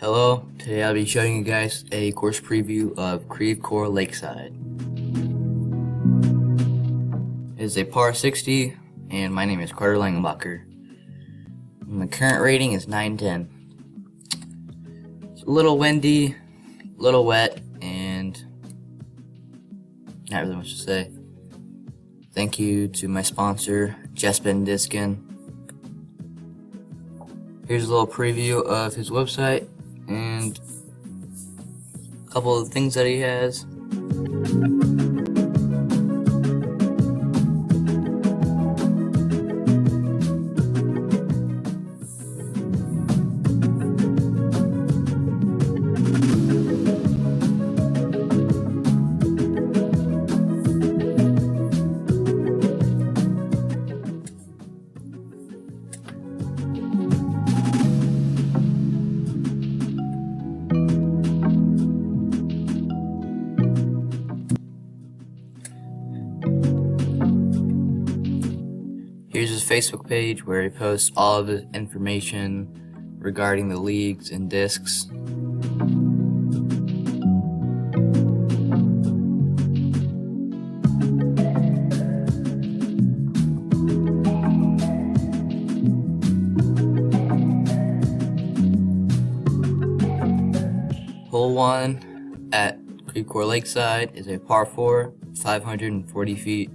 Hello, today I'll be showing you guys a course preview of Creve Coeur Lakeside. It is a par 60 and my name is Carter Langenbacher. And the current rating is 910. It's a little windy, a little wet, and not really much to say. Thank you to my sponsor, Jespin Diskin. Here's a little preview of his website and a couple of things that he has. Here's his Facebook page where he posts all of his information regarding the leagues and discs. Hole 1 at Creve Coeur Lakeside is a par 4, 540 feet.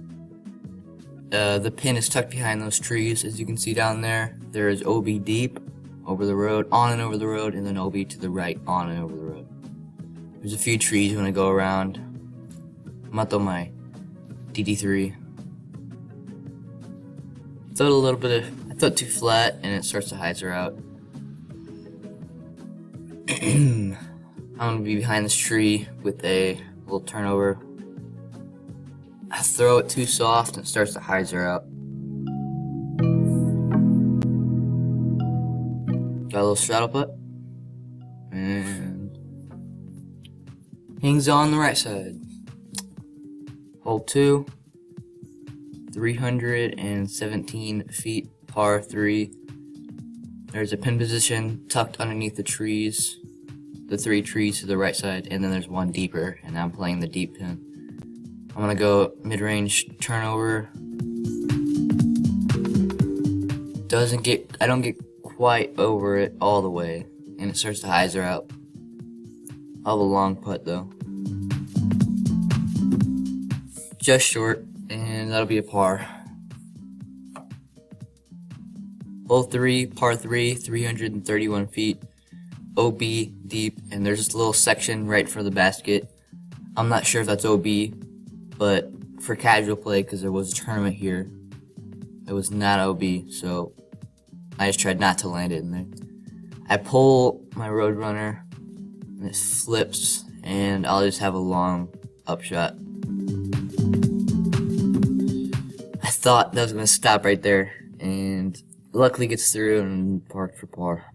The pin is tucked behind those trees, as you can see down there. There is OB deep over the road, on and over the road, and then OB to the right, on and over the road. There's a few trees when I go around. I'm out on my DD3. I thought too flat, and it starts to hyzer out. I'm gonna be behind this tree with a little turnover. I throw it too soft and it starts to hyzer out. Got a little straddle putt and hangs on the right side. Hole 2, 317 feet, par 3. There's a pin position tucked underneath the trees, the 3 trees to the right side, and then there's one deeper, and I'm playing the deep pin. I'm gonna go mid-range turnover. I don't get quite over it all the way, and it starts to hyzer out. I'll have a long putt though. Just short, and that'll be a par. Hole 3, par 3, 331 feet, OB deep, and there's this little section right for the basket. I'm not sure if that's OB, but for casual play, because there was a tournament here, it was not OB, so I just tried not to land it in there. I pull my Roadrunner, and it flips, and I'll just have a long upshot. I thought that was going to stop right there, and luckily gets through and parked for par.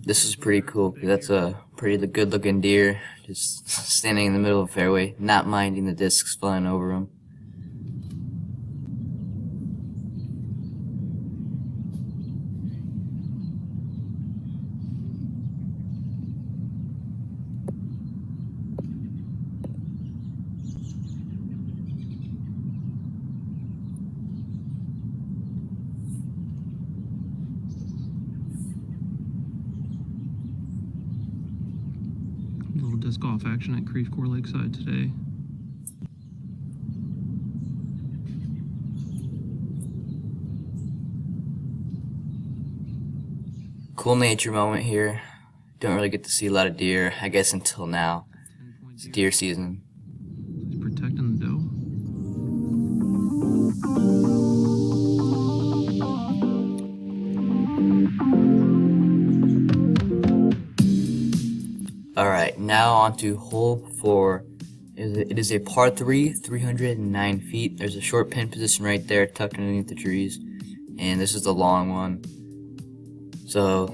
This is pretty cool, because that's a pretty good looking deer, just standing in the middle of the fairway, not minding the discs flying over him. A little disc golf action at Creve Coeur Lakeside today. Cool nature moment here. Don't really get to see a lot of deer, I guess, until now. It's deer season. He's protecting the doe. Alright, now on to hole 4. It is a par 3, 309 feet. There's a short pin position right there tucked underneath the trees. And this is the long one. So,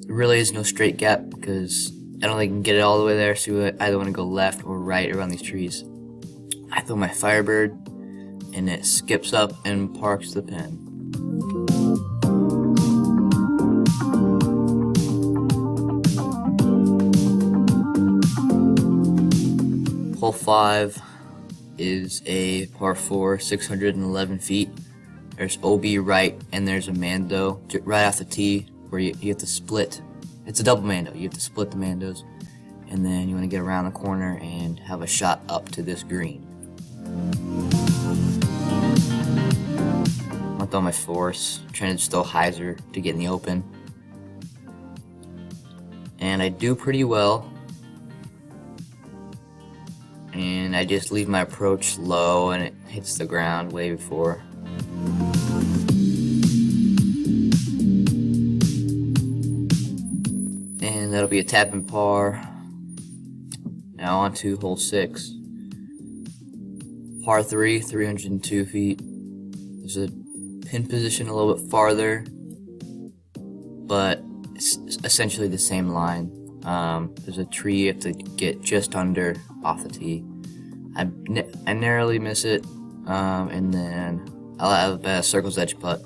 there really is no straight gap because I don't think I can get it all the way there, so I either want to go left or right around these trees. I throw my Firebird, and it skips up and parks the pin. Hole 5 is a par 4, 611 feet. There's OB right, and there's a Mando right off the tee where you have to split. It's a double Mando. You have to split the Mandos, and then you want to get around the corner and have a shot up to this green. I'm with all my force, trying to just throw hyzer to get in the open. And I do pretty well. And I just leave my approach low and it hits the ground way before. And that'll be a tap and par. Now on to hole 6. Par 3, 302 feet. There's a pin position a little bit farther, but it's essentially the same line. There's a tree you have to get just under off the tee. I narrowly miss it, and then I'll have a circle's edge putt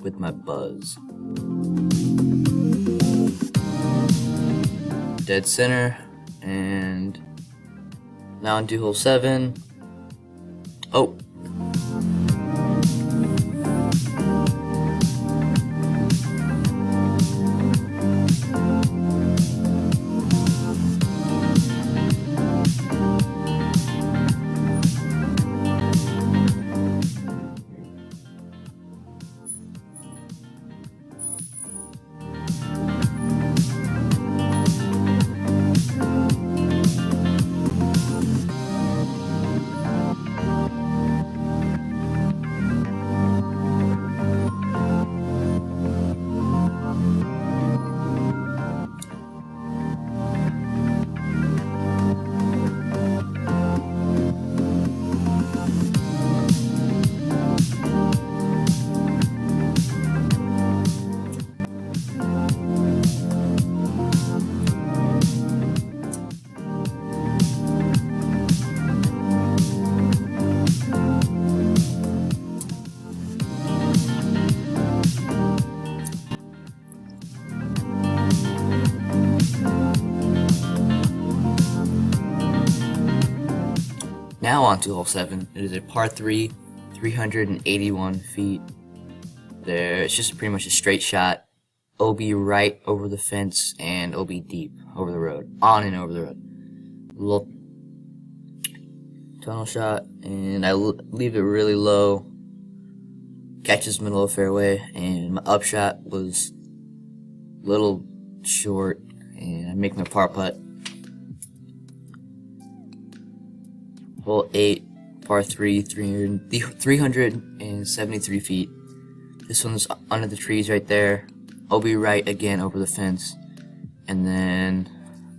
with my buzz. Dead center, and now on to hole 7. Oh. Now on to hole 7. It is a par 3, 381 feet. It's just pretty much a straight shot. OB right over the fence and OB deep over the road. On and over the road. Little tunnel shot, and I leave it really low. Catches middle of the fairway, and my upshot was a little short, and I make my par putt. Hole 8, par 3, 373 feet. This one's under the trees right there. OB right again over the fence. And then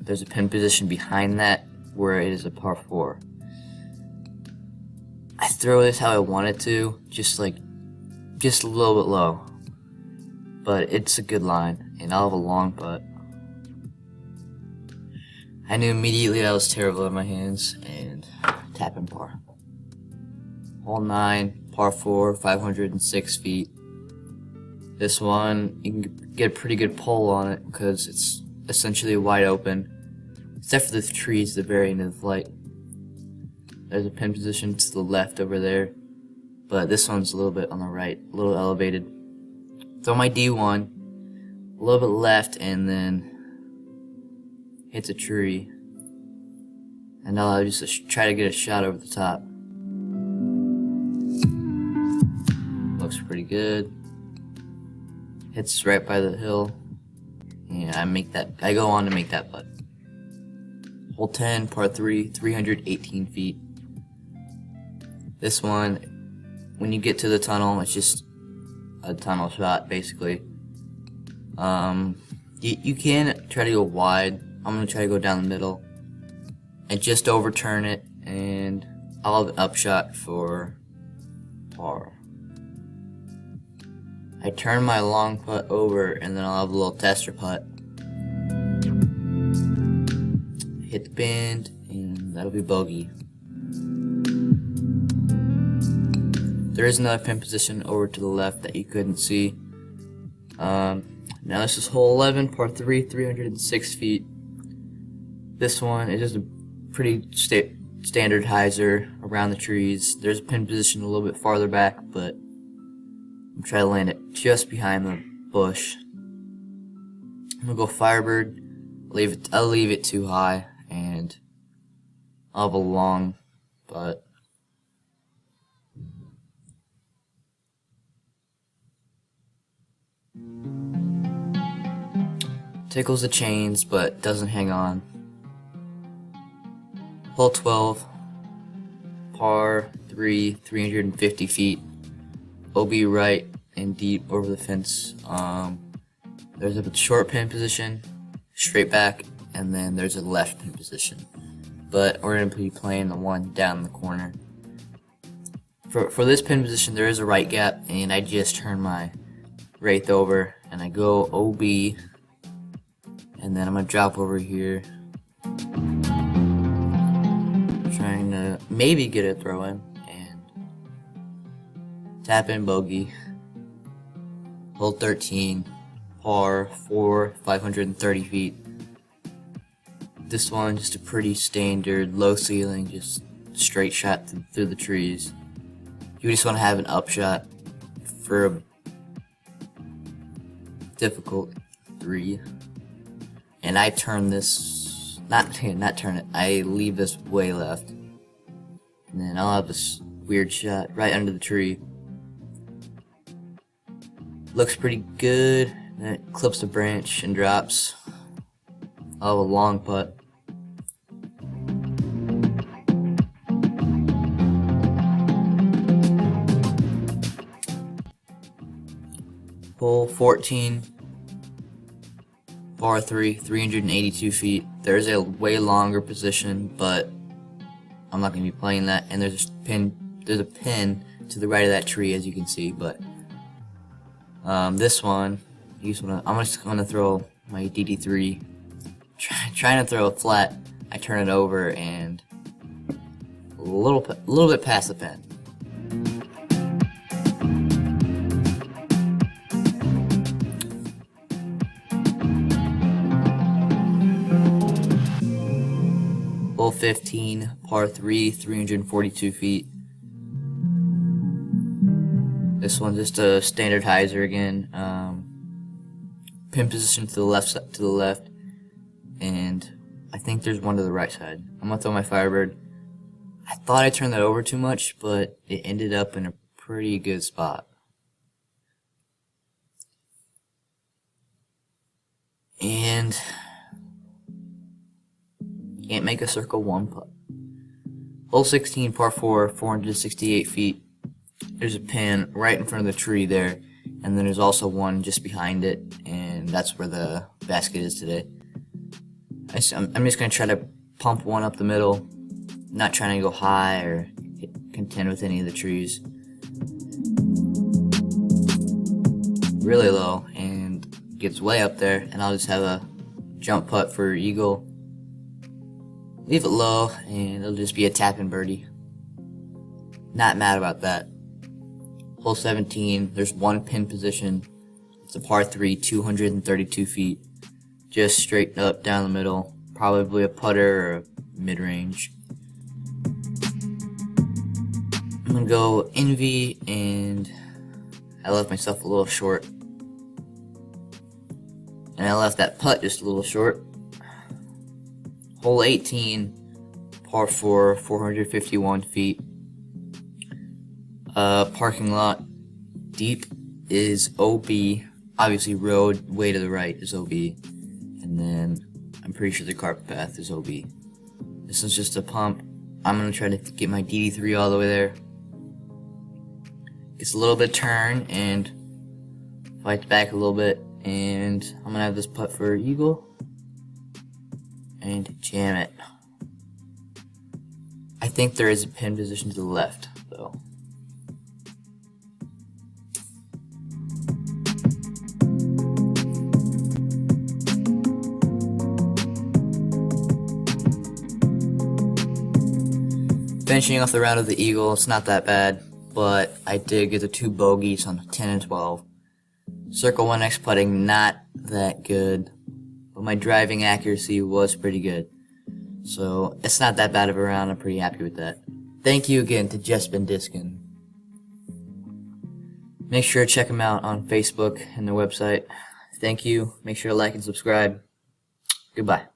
there's a pin position behind that where it is a par 4. I throw this how I want it to, just a little bit low. But it's a good line, and I'll have a long putt. I knew immediately I was terrible at my hands, and tap and par. Hole 9, par 4, 506 feet. This one, you can get a pretty good pull on it because it's essentially wide open, except for the trees at the very end of the flight. There's a pin position to the left over there, but this one's a little bit on the right, a little elevated. Throw my D1, a little bit left, and then hits a tree. And now I'll just try to get a shot over the top. Looks pretty good. Hits right by the hill. And I go on to make that putt. Hole 10, par 3, 318 feet. This one, when you get to the tunnel, it's just a tunnel shot, basically. You can try to go wide. I'm going to try to go down the middle and just overturn it, and I'll have an upshot for par. I turn my long putt over, and then I'll have a little tester putt. Hit the bend, and that'll be bogey. there is another pin position over to the left that you couldn't see. Now this is hole 11, par 3, 306 feet. This one is just a pretty standard hyzer around the trees. There's a pin position a little bit farther back, but I'm trying to land it just behind the bush. I'm gonna go Firebird. I'll leave it too high, and I'll have a long putt. Tickles the chains, but doesn't hang on. Hole 12, par 3, 350 feet. OB right and deep over the fence. There's a short pin position, straight back, and then there's a left pin position. But we're going to be playing the one down in the corner. For this pin position, there is a right gap, and I just turn my wraith over, and I go OB, and then I'm going to drop over here, trying to maybe get a throw in, and tap in bogey. Hole 13, par 4, 530 feet. This one, just a pretty standard, low ceiling, just straight shot through the trees. You just want to have an upshot for a difficult 3. And I turn this, not turn it, I leave this way left. And then I'll have this weird shot right under the tree. Looks pretty good. Then it clips the branch and drops. I'll have a long putt. Hole 14, par 3, 382 feet. There's a way longer position, but I'm not going to be playing that. And there's a pin to the right of that tree, as you can see. But this one, I'm just going to throw my DD3. Trying to throw a flat, I turn it over and a little bit past the pin. Hole 15, par 3, 342 feet. This one's just a standard hyzer again. Pin position to the left, and I think there's one to the right side. I'm gonna throw my Firebird. I thought I turned that over too much, but it ended up in a pretty good spot. And can't make a circle 1 putt. Hole 16, par 4, 468 feet. There's a pin right in front of the tree there, and then there's also one just behind it, and that's where the basket is today. I'm just going to try to pump one up the middle, not trying to go high or contend with any of the trees. Really low, and gets way up there, and I'll just have a jump putt for eagle. Leave it low, and it'll just be a tap-in birdie. Not mad about that. Hole 17, there's one pin position. It's a par 3, 232 feet. Just straight up down the middle. Probably a putter or a mid-range. I'm gonna go Envy, and I left myself a little short. And I left that putt just a little short. Hole 18, par 4, 451 feet. Parking lot deep is OB. Obviously road way to the right is OB. And then I'm pretty sure the carpet path is OB. This is just a pump. I'm going to try to get my DD3 all the way there. Gets a little bit turn and fights back a little bit. And I'm going to have this putt for eagle. And jam it. I think there is a pin position to the left, though. Finishing off the round of the eagle, it's not that bad, but I did get the 2 bogeys on 10 and 12. Circle 1X putting, not that good, but my driving accuracy was pretty good. So it's not that bad of a round. I'm pretty happy with that. Thank you again to Jespin Diskin. Make sure to check them out on Facebook and their website. Thank you. Make sure to like and subscribe. Goodbye.